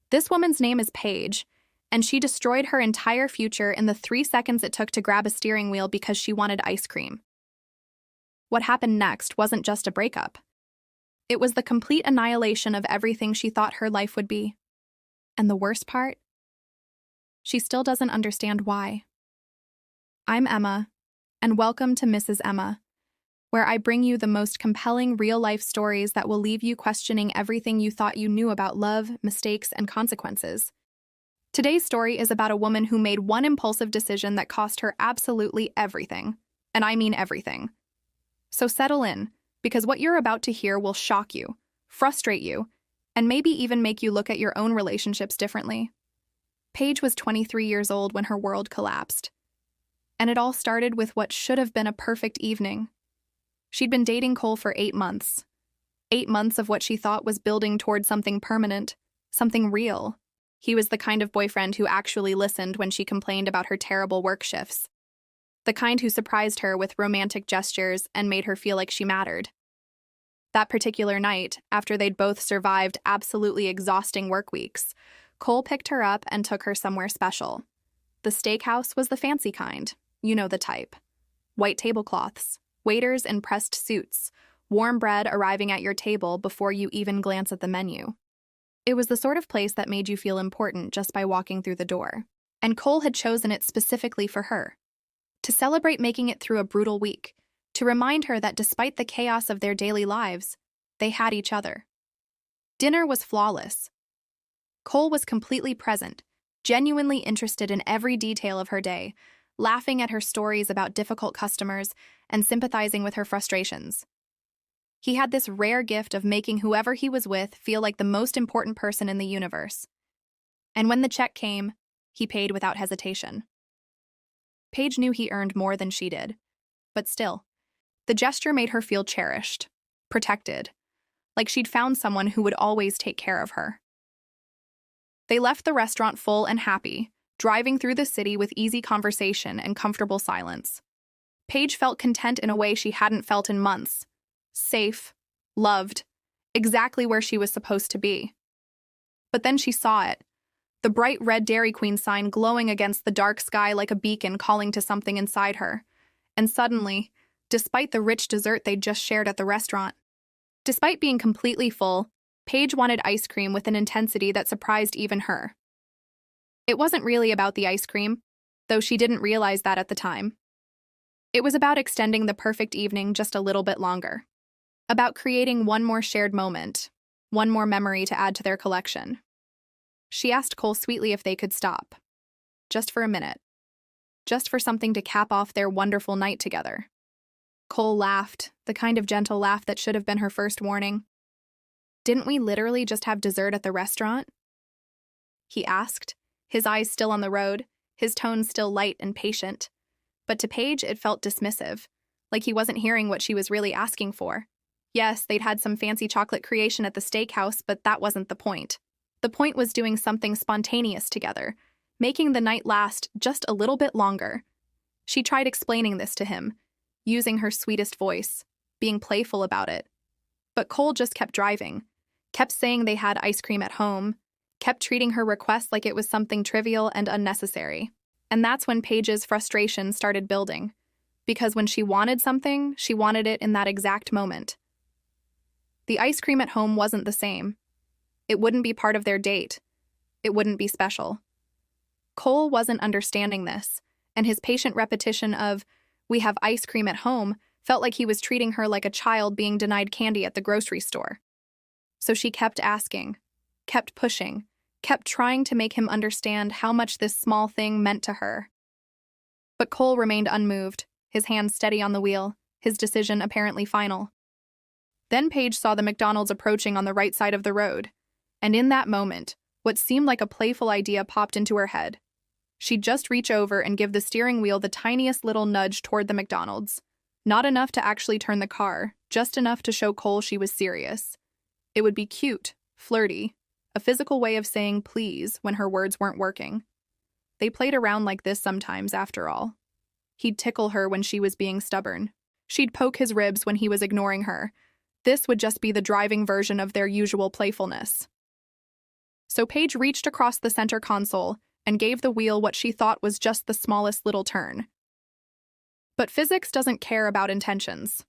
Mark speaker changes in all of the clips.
Speaker 1: This woman's name is Paige, and she destroyed her entire future in the 3 seconds it took to grab a steering wheel because she wanted ice cream. What happened next wasn't just a breakup. It was the complete annihilation of everything she thought her life would be. And the worst part? She still doesn't understand why. I'm Emma, and welcome to Mrs. Emma, where I bring you the most compelling real-life stories that will leave you questioning everything you thought you knew about love, mistakes, and consequences. Today's story is about a woman who made one impulsive decision that cost her absolutely everything. And I mean everything. So settle in, because what you're about to hear will shock you, frustrate you, and maybe even make you look at your own relationships differently. Paige was 23 years old when her world collapsed. And it all started with what should have been a perfect evening. She'd been dating Cole for 8 months. 8 months of what she thought was building toward something permanent, something real. He was the kind of boyfriend who actually listened when she complained about her terrible work shifts. The kind who surprised her with romantic gestures and made her feel like she mattered. That particular night, after they'd both survived absolutely exhausting work weeks, Cole picked her up and took her somewhere special. The steakhouse was the fancy kind, you know the type. White tablecloths, waiters in pressed suits, warm bread arriving at your table before you even glance at the menu. It was the sort of place that made you feel important just by walking through the door. And Cole had chosen it specifically for her. To celebrate making it through a brutal week, to remind her that despite the chaos of their daily lives, they had each other. Dinner was flawless. Cole was completely present, genuinely interested in every detail of her day, laughing at her stories about difficult customers and sympathizing with her frustrations. He had this rare gift of making whoever he was with feel like the most important person in the universe. And when the check came, he paid without hesitation. Paige knew he earned more than she did, but still, the gesture made her feel cherished, protected, like she'd found someone who would always take care of her. They left the restaurant full and happy, driving through the city with easy conversation and comfortable silence. Paige felt content in a way she hadn't felt in months. Safe, loved, exactly where she was supposed to be. But then she saw it, the bright red Dairy Queen sign glowing against the dark sky like a beacon calling to something inside her. And suddenly, despite the rich dessert they'd just shared at the restaurant, despite being completely full, Paige wanted ice cream with an intensity that surprised even her. It wasn't really about the ice cream, though she didn't realize that at the time. It was about extending the perfect evening just a little bit longer. About creating one more shared moment, one more memory to add to their collection. She asked Cole sweetly if they could stop. Just for a minute. Just for something to cap off their wonderful night together. Cole laughed, the kind of gentle laugh that should have been her first warning. "Didn't we literally just have dessert at the restaurant?" he asked, his eyes still on the road, his tone still light and patient. But to Paige, it felt dismissive, like he wasn't hearing what she was really asking for. Yes, they'd had some fancy chocolate creation at the steakhouse, but that wasn't the point. The point was doing something spontaneous together, making the night last just a little bit longer. She tried explaining this to him, using her sweetest voice, being playful about it. But Cole just kept driving, kept saying they had ice cream at home, kept treating her request like it was something trivial and unnecessary. And that's when Paige's frustration started building. Because when she wanted something, she wanted it in that exact moment. The ice cream at home wasn't the same. It wouldn't be part of their date. It wouldn't be special. Cole wasn't understanding this, and his patient repetition of, "We have ice cream at home," felt like he was treating her like a child being denied candy at the grocery store. So she kept asking, kept pushing, kept trying to make him understand how much this small thing meant to her. But Cole remained unmoved, his hands steady on the wheel, his decision apparently final. Then Paige saw the McDonald's approaching on the right side of the road. And in that moment, what seemed like a playful idea popped into her head. She'd just reach over and give the steering wheel the tiniest little nudge toward the McDonald's. Not enough to actually turn the car, just enough to show Cole she was serious. It would be cute, flirty, a physical way of saying please when her words weren't working. They played around like this sometimes, after all. He'd tickle her when she was being stubborn. She'd poke his ribs when he was ignoring her. This would just be the driving version of their usual playfulness. So Paige reached across the center console and gave the wheel what she thought was just the smallest little turn. But physics doesn't care about intentions.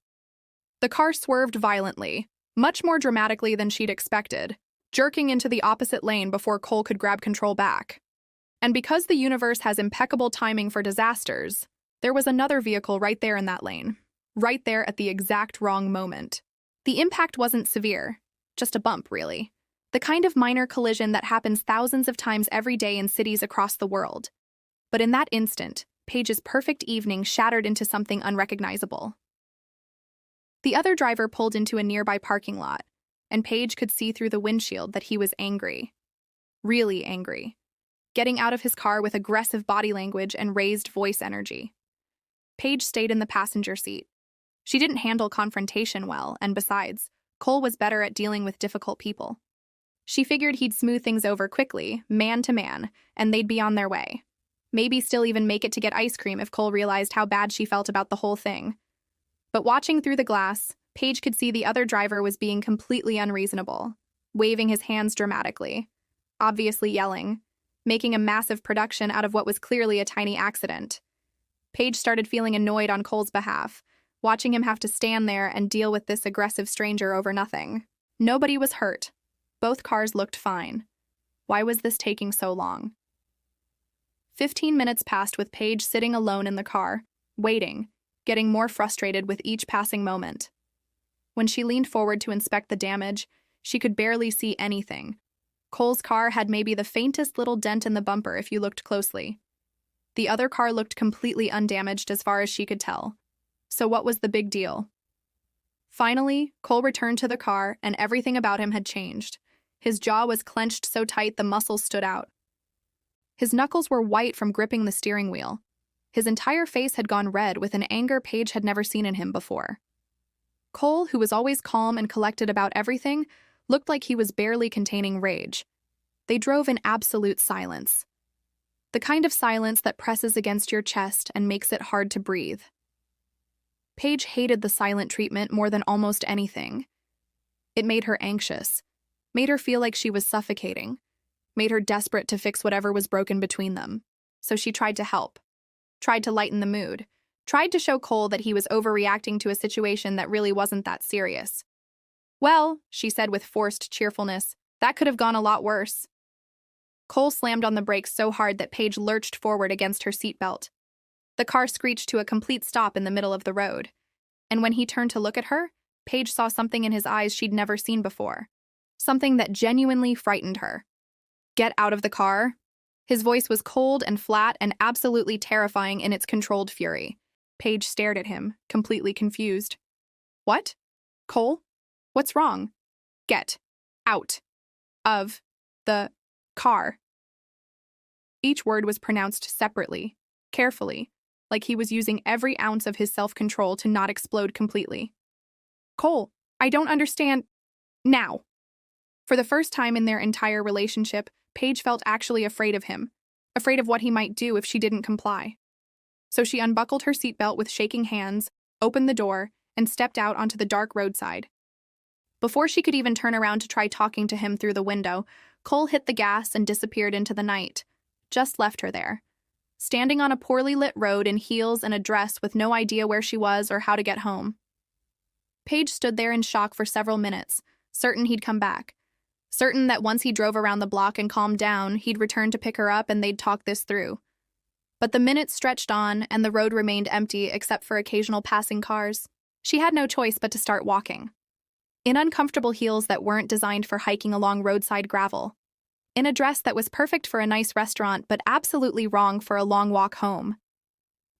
Speaker 1: The car swerved violently, much more dramatically than she'd expected, jerking into the opposite lane before Cole could grab control back. And because the universe has impeccable timing for disasters, there was another vehicle right there in that lane, right there at the exact wrong moment. The impact wasn't severe, just a bump, really. The kind of minor collision that happens thousands of times every day in cities across the world. But in that instant, Paige's perfect evening shattered into something unrecognizable. The other driver pulled into a nearby parking lot, and Paige could see through the windshield that he was angry. Really angry. Getting out of his car with aggressive body language and raised voice energy. Paige stayed in the passenger seat. She didn't handle confrontation well, and besides, Cole was better at dealing with difficult people. She figured he'd smooth things over quickly, man to man, and they'd be on their way. Maybe still even make it to get ice cream if Cole realized how bad she felt about the whole thing. But watching through the glass, Paige could see the other driver was being completely unreasonable, waving his hands dramatically, obviously yelling, making a massive production out of what was clearly a tiny accident. Paige started feeling annoyed on Cole's behalf, watching him have to stand there and deal with this aggressive stranger over nothing. Nobody was hurt. Both cars looked fine. Why was this taking so long? 15 minutes passed with Paige sitting alone in the car, waiting, getting more frustrated with each passing moment. When she leaned forward to inspect the damage, she could barely see anything. Cole's car had maybe the faintest little dent in the bumper if you looked closely. The other car looked completely undamaged as far as she could tell. So what was the big deal? Finally, Cole returned to the car, and everything about him had changed. His jaw was clenched so tight the muscles stood out. His knuckles were white from gripping the steering wheel. His entire face had gone red with an anger Paige had never seen in him before. Cole, who was always calm and collected about everything, looked like he was barely containing rage. They drove in absolute silence. The kind of silence that presses against your chest and makes it hard to breathe. Paige hated the silent treatment more than almost anything. It made her anxious, made her feel like she was suffocating, made her desperate to fix whatever was broken between them. So she tried to help, tried to lighten the mood, tried to show Cole that he was overreacting to a situation that really wasn't that serious. "Well," she said with forced cheerfulness, "that could have gone a lot worse." Cole slammed on the brakes so hard that Paige lurched forward against her seatbelt. The car screeched to a complete stop in the middle of the road. And when he turned to look at her, Paige saw something in his eyes she'd never seen before. Something that genuinely frightened her. "Get out of the car." His voice was cold and flat and absolutely terrifying in its controlled fury. Paige stared at him, completely confused. "What? Cole? What's wrong?" "Get out of the car." Each word was pronounced separately, carefully, like he was using every ounce of his self-control to not explode completely. "Cole, I don't understand. Now." For the first time in their entire relationship, Paige felt actually afraid of him, afraid of what he might do if she didn't comply. So she unbuckled her seatbelt with shaking hands, opened the door, and stepped out onto the dark roadside. Before she could even turn around to try talking to him through the window, Cole hit the gas and disappeared into the night, just left her there, standing on a poorly lit road in heels and a dress with no idea where she was or how to get home. Paige stood there in shock for several minutes, certain he'd come back, certain that once he drove around the block and calmed down, he'd return to pick her up and they'd talk this through. But the minutes stretched on, and the road remained empty except for occasional passing cars. She had no choice but to start walking. In uncomfortable heels that weren't designed for hiking along roadside gravel. In a dress that was perfect for a nice restaurant but absolutely wrong for a long walk home.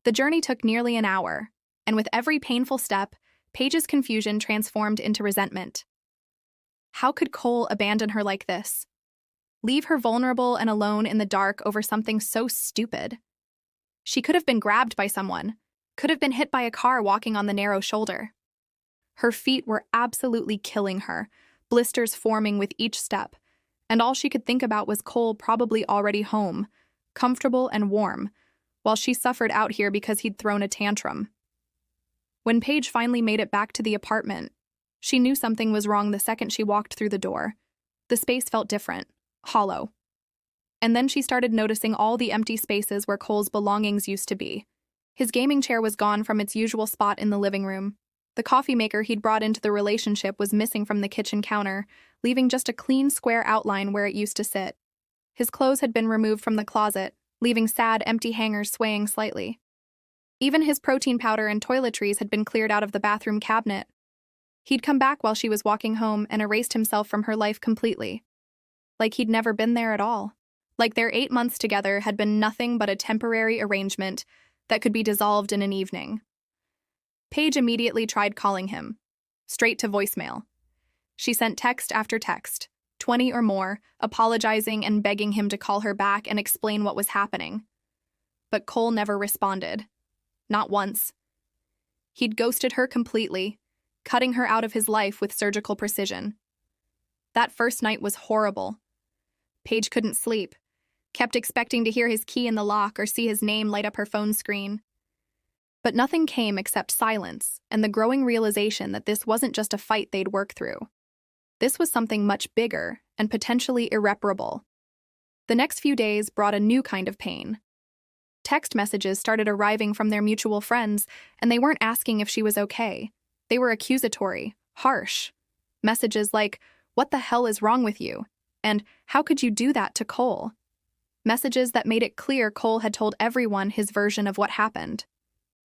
Speaker 1: The journey took nearly an hour, and with every painful step, Paige's confusion transformed into resentment. How could Cole abandon her like this? Leave her vulnerable and alone in the dark over something so stupid? She could have been grabbed by someone, could have been hit by a car walking on the narrow shoulder. Her feet were absolutely killing her, blisters forming with each step, and all she could think about was Cole probably already home, comfortable and warm, while she suffered out here because he'd thrown a tantrum. When Paige finally made it back to the apartment, she knew something was wrong the second she walked through the door. The space felt different, hollow. And then she started noticing all the empty spaces where Cole's belongings used to be. His gaming chair was gone from its usual spot in the living room. The coffee maker he'd brought into the relationship was missing from the kitchen counter, leaving just a clean square outline where it used to sit. His clothes had been removed from the closet, leaving sad, empty hangers swaying slightly. Even his protein powder and toiletries had been cleared out of the bathroom cabinet. He'd come back while she was walking home and erased himself from her life completely. Like he'd never been there at all. Like their 8 months together had been nothing but a temporary arrangement that could be dissolved in an evening. Paige immediately tried calling him, straight to voicemail. She sent text after text, 20 or more, apologizing and begging him to call her back and explain what was happening. But Cole never responded. Not once. He'd ghosted her completely, cutting her out of his life with surgical precision. That first night was horrible. Paige couldn't sleep, kept expecting to hear his key in the lock or see his name light up her phone screen. But nothing came except silence and the growing realization that this wasn't just a fight they'd work through. This was something much bigger and potentially irreparable. The next few days brought a new kind of pain. Text messages started arriving from their mutual friends, and they weren't asking if she was okay. They were accusatory, harsh. Messages like, "What the hell is wrong with you?" and "How could you do that to Cole?" Messages that made it clear Cole had told everyone his version of what happened.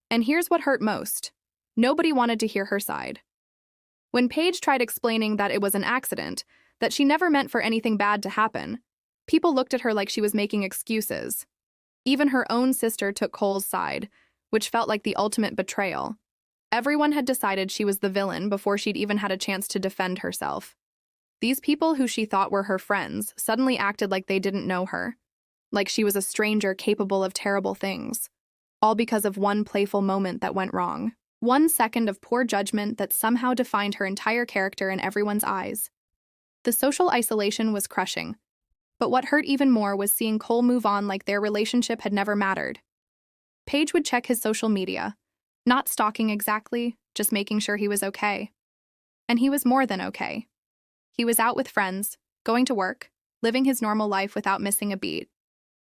Speaker 1: And here's what hurt most. Nobody wanted to hear her side. When Paige tried explaining that it was an accident, that she never meant for anything bad to happen, people looked at her like she was making excuses. Even her own sister took Cole's side, which felt like the ultimate betrayal. Everyone had decided she was the villain before she'd even had a chance to defend herself. These people who she thought were her friends suddenly acted like they didn't know her, like she was a stranger capable of terrible things, all because of one playful moment that went wrong. 1 second of poor judgment that somehow defined her entire character in everyone's eyes. The social isolation was crushing. But what hurt even more was seeing Cole move on like their relationship had never mattered. Paige would check his social media, not stalking exactly, just making sure he was okay. And he was more than okay. He was out with friends, going to work, living his normal life without missing a beat.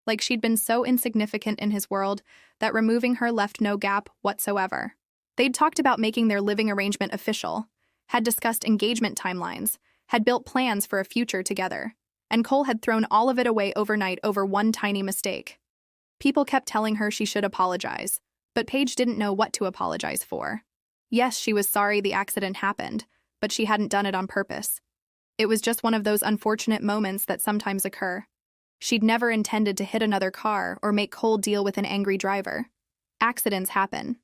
Speaker 1: Like she'd been so insignificant in his world that removing her left no gap whatsoever. They'd talked about making their living arrangement official, had discussed engagement timelines, had built plans for a future together. And Cole had thrown all of it away overnight over one tiny mistake. People kept telling her she should apologize, but Paige didn't know what to apologize for. Yes, she was sorry the accident happened, but she hadn't done it on purpose. It was just one of those unfortunate moments that sometimes occur. She'd never intended to hit another car or make Cole deal with an angry driver. Accidents happen.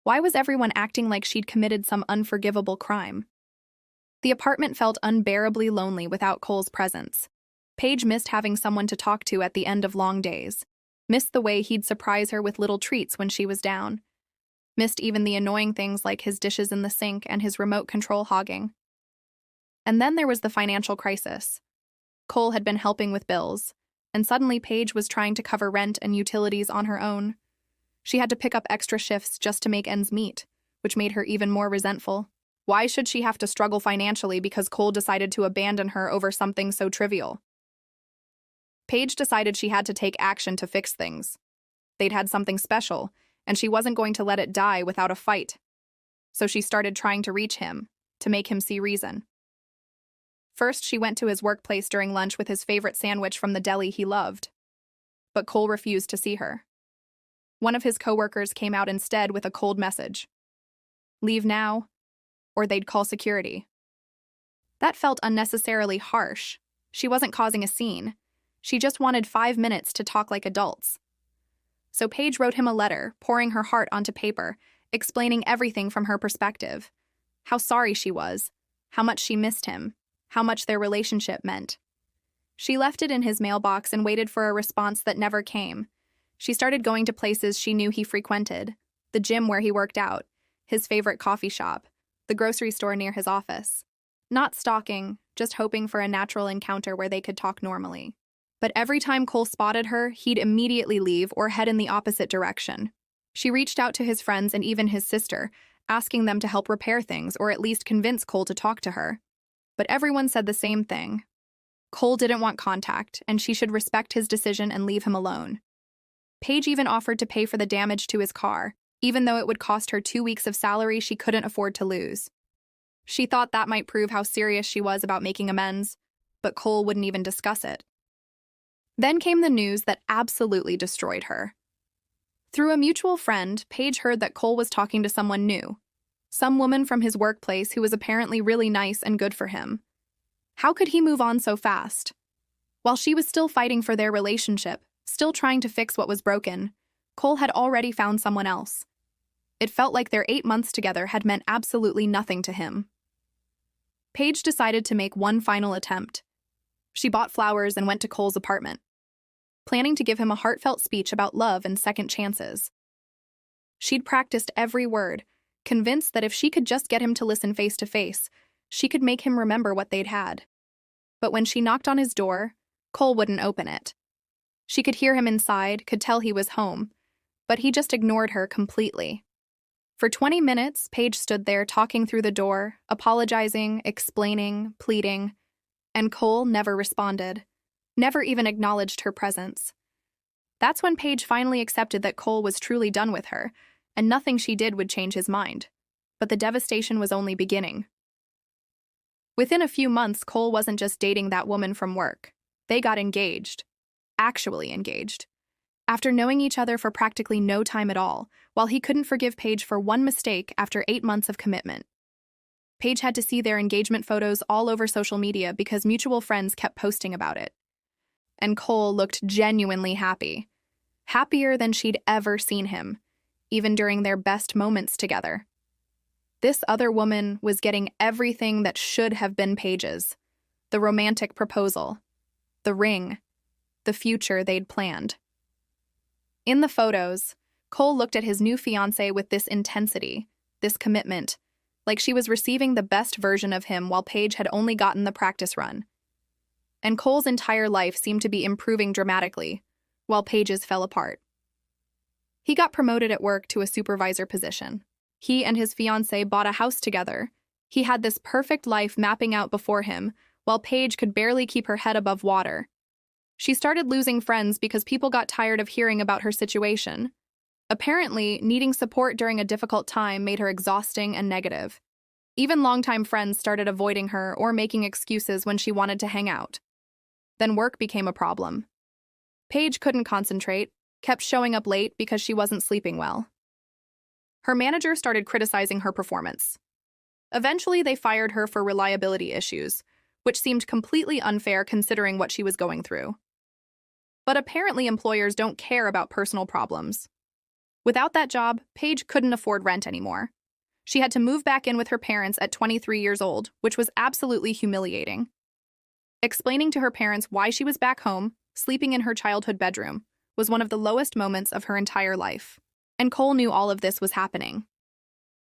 Speaker 1: Why was everyone acting like she'd committed some unforgivable crime? The apartment felt unbearably lonely without Cole's presence. Paige missed having someone to talk to at the end of long days. Missed the way he'd surprise her with little treats when she was down. Missed even the annoying things like his dishes in the sink and his remote control hogging. And then there was the financial crisis. Cole had been helping with bills, and suddenly Paige was trying to cover rent and utilities on her own. She had to pick up extra shifts just to make ends meet, which made her even more resentful. Why should she have to struggle financially because Cole decided to abandon her over something so trivial? Paige decided she had to take action to fix things. They'd had something special, and she wasn't going to let it die without a fight. So she started trying to reach him, to make him see reason. First, she went to his workplace during lunch with his favorite sandwich from the deli he loved. But Cole refused to see her. One of his coworkers came out instead with a cold message. Leave now, or they'd call security. That felt unnecessarily harsh. She wasn't causing a scene. She just wanted 5 minutes to talk like adults. So Paige wrote him a letter, pouring her heart onto paper, explaining everything from her perspective. How sorry she was, how much she missed him, how much their relationship meant. She left it in his mailbox and waited for a response that never came. She started going to places she knew he frequented, the gym where he worked out, his favorite coffee shop, the grocery store near his office. Not stalking, just hoping for a natural encounter where they could talk normally. But every time Cole spotted her, he'd immediately leave or head in the opposite direction. She reached out to his friends and even his sister, asking them to help repair things or at least convince Cole to talk to her. But everyone said the same thing. Cole didn't want contact, and she should respect his decision and leave him alone. Paige even offered to pay for the damage to his car, even though it would cost her 2 weeks of salary she couldn't afford to lose. She thought that might prove how serious she was about making amends, but Cole wouldn't even discuss it. Then came the news that absolutely destroyed her. Through a mutual friend, Paige heard that Cole was talking to someone new, some woman from his workplace who was apparently really nice and good for him. How could he move on so fast? While she was still fighting for their relationship, still trying to fix what was broken, Cole had already found someone else. It felt like their 8 months together had meant absolutely nothing to him. Paige decided to make one final attempt. She bought flowers and went to Cole's apartment, planning to give him a heartfelt speech about love and second chances. She'd practiced every word, convinced that if she could just get him to listen face to face, she could make him remember what they'd had. But when she knocked on his door, Cole wouldn't open it. She could hear him inside, could tell he was home, but he just ignored her completely. For 20 minutes, Paige stood there talking through the door, apologizing, explaining, pleading, and Cole never responded, never even acknowledged her presence. That's when Paige finally accepted that Cole was truly done with her, and nothing she did would change his mind. But the devastation was only beginning. Within a few months, Cole wasn't just dating that woman from work. They got engaged. Actually engaged. After knowing each other for practically no time at all, while he couldn't forgive Paige for one mistake after 8 months of commitment. Paige had to see their engagement photos all over social media because mutual friends kept posting about it. And Cole looked genuinely happy. Happier than she'd ever seen him, even during their best moments together. This other woman was getting everything that should have been Paige's. The romantic proposal, the ring, the future they'd planned. In the photos, Cole looked at his new fiancée with this intensity, this commitment, like she was receiving the best version of him while Paige had only gotten the practice run. And Cole's entire life seemed to be improving dramatically, while Paige's fell apart. He got promoted at work to a supervisor position. He and his fiancée bought a house together. He had this perfect life mapping out before him, while Paige could barely keep her head above water. She started losing friends because people got tired of hearing about her situation. Apparently, needing support during a difficult time made her exhausting and negative. Even longtime friends started avoiding her or making excuses when she wanted to hang out. Then work became a problem. Paige couldn't concentrate, kept showing up late because she wasn't sleeping well. Her manager started criticizing her performance. Eventually, they fired her for reliability issues, which seemed completely unfair considering what she was going through. But apparently employers don't care about personal problems. Without that job, Paige couldn't afford rent anymore. She had to move back in with her parents at 23 years old, which was absolutely humiliating. Explaining to her parents why she was back home, sleeping in her childhood bedroom, was one of the lowest moments of her entire life. And Cole knew all of this was happening.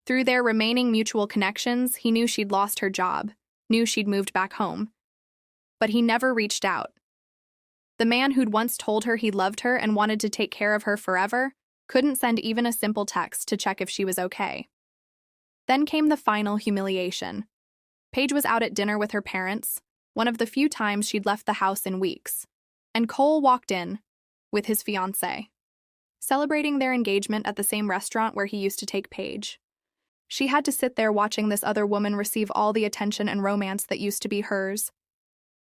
Speaker 1: Through their remaining mutual connections, he knew she'd lost her job, knew she'd moved back home. But he never reached out. The man who'd once told her he loved her and wanted to take care of her forever couldn't send even a simple text to check if she was okay. Then came the final humiliation. Paige was out at dinner with her parents, one of the few times she'd left the house in weeks, and Cole walked in with his fiancée, celebrating their engagement at the same restaurant where he used to take Paige. She had to sit there watching this other woman receive all the attention and romance that used to be hers.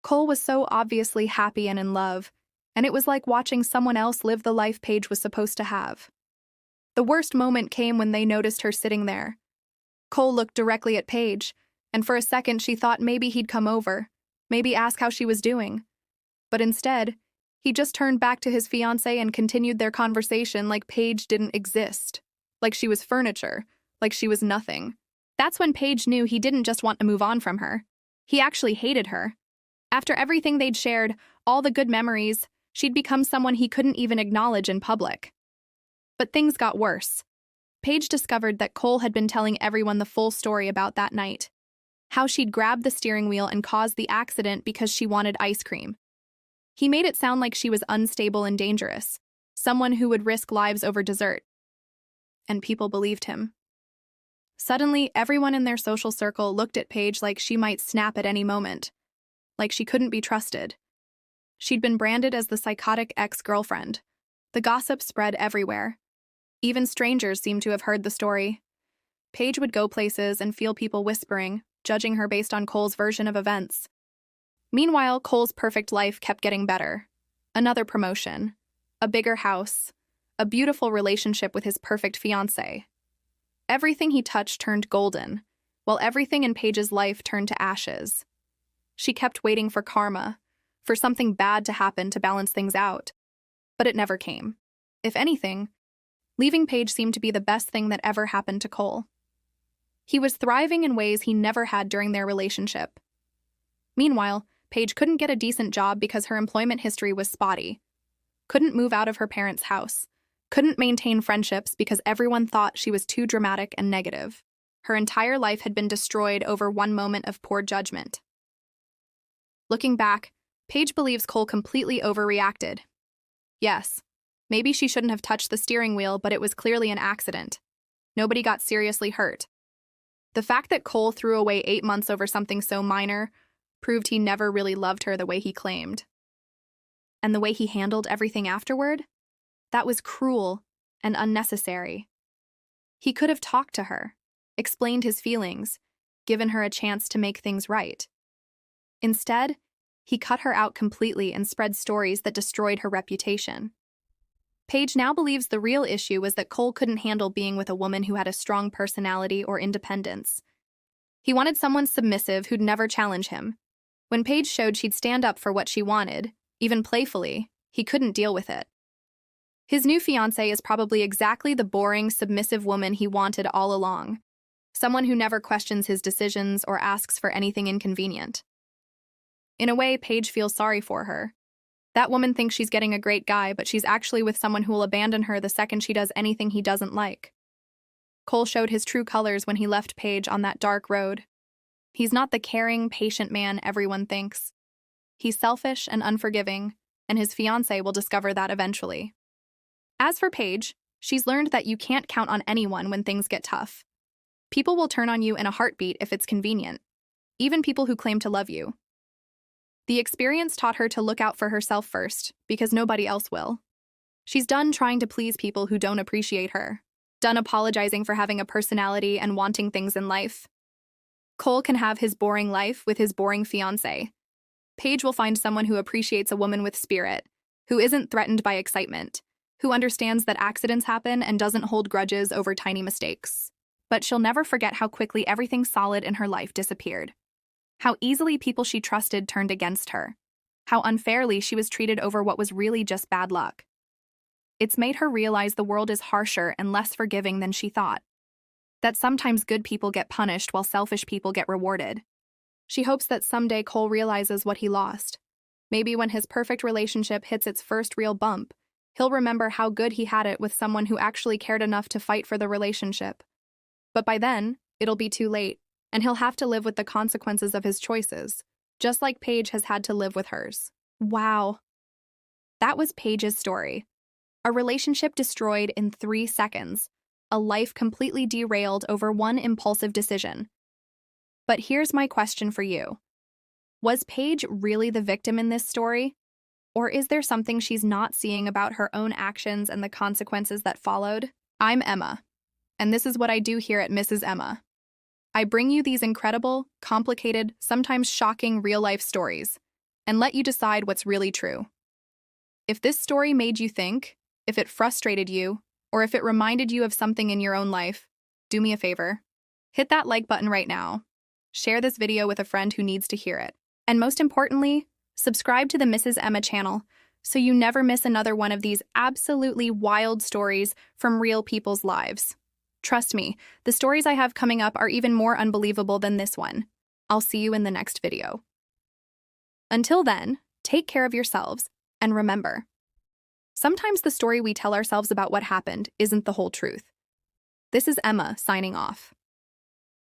Speaker 1: Cole was so obviously happy and in love, and it was like watching someone else live the life Paige was supposed to have. The worst moment came when they noticed her sitting there. Cole looked directly at Paige, and for a second she thought maybe he'd come over, maybe ask how she was doing. But instead, he just turned back to his fiancée and continued their conversation like Paige didn't exist, like she was furniture, like she was nothing. That's when Paige knew he didn't just want to move on from her. He actually hated her. After everything they'd shared, all the good memories, she'd become someone he couldn't even acknowledge in public. But things got worse. Paige discovered that Cole had been telling everyone the full story about that night. How she'd grabbed the steering wheel and caused the accident because she wanted ice cream. He made it sound like she was unstable and dangerous, someone who would risk lives over dessert. And people believed him. Suddenly, everyone in their social circle looked at Paige like she might snap at any moment. like she couldn't be trusted. She'd been branded as the psychotic ex-girlfriend. The gossip spread everywhere. Even strangers seemed to have heard the story. Paige would go places and feel people whispering, judging her based on Cole's version of events. Meanwhile, Cole's perfect life kept getting better. Another promotion, a bigger house, a beautiful relationship with his perfect fiancée. Everything he touched turned golden, while everything in Paige's life turned to ashes. She kept waiting for karma, for something bad to happen to balance things out. But it never came. If anything, leaving Paige seemed to be the best thing that ever happened to Cole. He was thriving in ways he never had during their relationship. Meanwhile, Paige couldn't get a decent job because her employment history was spotty, couldn't move out of her parents' house, couldn't maintain friendships because everyone thought she was too dramatic and negative. Her entire life had been destroyed over one moment of poor judgment. Looking back, Paige believes Cole completely overreacted. Yes, maybe she shouldn't have touched the steering wheel, but it was clearly an accident. Nobody got seriously hurt. The fact that Cole threw away 8 months over something so minor proved he never really loved her the way he claimed. And the way he handled everything afterward? That was cruel and unnecessary. He could have talked to her, explained his feelings, given her a chance to make things right. Instead, he cut her out completely and spread stories that destroyed her reputation. Paige now believes the real issue was that Cole couldn't handle being with a woman who had a strong personality or independence. He wanted someone submissive who'd never challenge him. When Paige showed she'd stand up for what she wanted, even playfully, he couldn't deal with it. His new fiancée is probably exactly the boring, submissive woman he wanted all along. Someone who never questions his decisions or asks for anything inconvenient. In a way, Paige feels sorry for her. That woman thinks she's getting a great guy, but she's actually with someone who will abandon her the second she does anything he doesn't like. Cole showed his true colors when he left Paige on that dark road. He's not the caring, patient man everyone thinks. He's selfish and unforgiving, and his fiancée will discover that eventually. As for Paige, she's learned that you can't count on anyone when things get tough. People will turn on you in a heartbeat if it's convenient, even people who claim to love you. The experience taught her to look out for herself first, because nobody else will. She's done trying to please people who don't appreciate her, done apologizing for having a personality and wanting things in life. Cole can have his boring life with his boring fiancé. Paige will find someone who appreciates a woman with spirit, who isn't threatened by excitement, who understands that accidents happen and doesn't hold grudges over tiny mistakes. But she'll never forget how quickly everything solid in her life disappeared. How easily people she trusted turned against her. How unfairly she was treated over what was really just bad luck. It's made her realize the world is harsher and less forgiving than she thought. That sometimes good people get punished while selfish people get rewarded. She hopes that someday Cole realizes what he lost. Maybe when his perfect relationship hits its first real bump, he'll remember how good he had it with someone who actually cared enough to fight for the relationship. But by then, it'll be too late, and he'll have to live with the consequences of his choices, just like Paige has had to live with hers. Wow. That was Paige's story. A relationship destroyed in 3 seconds. A life completely derailed over one impulsive decision. But here's my question for you. Was Paige really the victim in this story? Or is there something she's not seeing about her own actions and the consequences that followed? I'm Emma, and this is what I do here at Mrs. Emma. I bring you these incredible, complicated, sometimes shocking real-life stories, and let you decide what's really true. If this story made you think, if it frustrated you, or if it reminded you of something in your own life, do me a favor. Hit that like button right now. Share this video with a friend who needs to hear it. And most importantly, subscribe to the Mrs. Emma channel so you never miss another one of these absolutely wild stories from real people's lives. Trust me, the stories I have coming up are even more unbelievable than this one. I'll see you in the next video. Until then, take care of yourselves, and remember, sometimes the story we tell ourselves about what happened isn't the whole truth. This is Emma signing off.